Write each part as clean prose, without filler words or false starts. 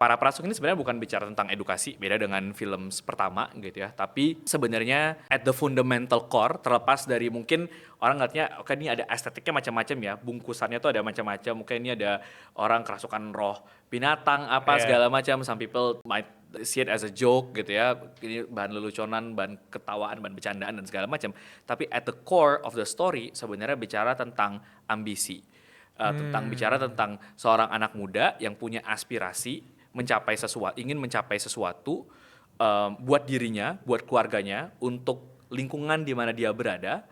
Para Prasuk ini sebenarnya bukan bicara tentang edukasi, beda dengan film pertama gitu ya. Tapi sebenarnya at the fundamental core, terlepas dari mungkin orang ngeliatnya, oke ini ada estetiknya macam-macam ya, bungkusannya tuh ada macam-macam, mungkin ini ada orang kerasukan roh binatang apa Iya. segala macam, some people might see it as a joke gitu ya, ini bahan leluconan, bahan ketawaan, bahan bercandaan dan segala macam. Tapi at the core of the story sebenarnya bicara tentang ambisi. Tentang bicara Mmm. tentang seorang anak muda yang punya aspirasi mencapai sesuatu, ingin mencapai sesuatu buat dirinya, buat keluarganya, untuk lingkungan di mana dia berada,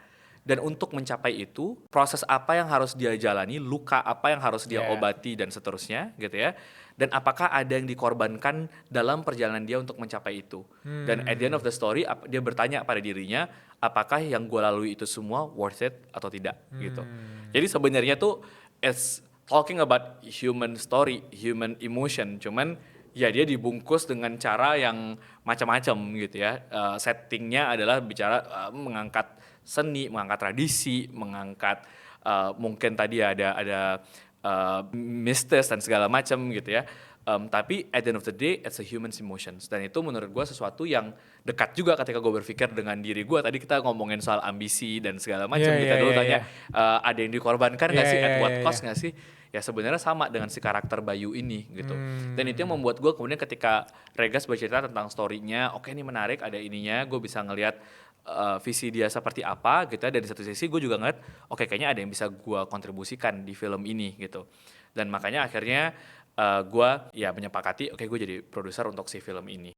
dan untuk mencapai itu proses apa yang harus dia jalani, luka apa yang harus dia Iya. obati dan seterusnya gitu ya. Dan apakah ada yang dikorbankan dalam perjalanan dia untuk mencapai itu. Dan at the end of Mmm. the story dia bertanya pada dirinya, apakah yang gue lalui itu semua worth it atau tidak gitu. Jadi Mmm. sebenarnya tuh it's talking about human story, human emotion, cuman ya dia dibungkus dengan cara yang macam-macam gitu ya. Settingnya adalah bicara mengangkat seni, mengangkat tradisi, mengangkat mungkin tadi ada mistis dan segala macam gitu ya. Tapi at the end of the day, it's a human's emotions. Dan itu menurut gue sesuatu yang dekat juga ketika gue berpikir dengan diri gue. Tadi kita ngomongin soal ambisi dan segala Iya macam. iya Kita dulu iya iya. tanya, ada yang dikorbankan Iya nggak sih? iya At iya what iya. cost nggak sih? Ya sebenarnya sama dengan si karakter Bayu ini gitu. Dan itu yang Mmm. membuat gue kemudian ketika Regas bercerita tentang story-nya, oke ini menarik, ada ininya, gue bisa ngelihat visi dia seperti apa gitu ya. Dari satu sisi gue juga ngeliat, oke kayaknya ada yang bisa gue kontribusikan di film ini gitu. Dan makanya akhirnya gue ya menyepakati, oke gue jadi produser untuk si film ini.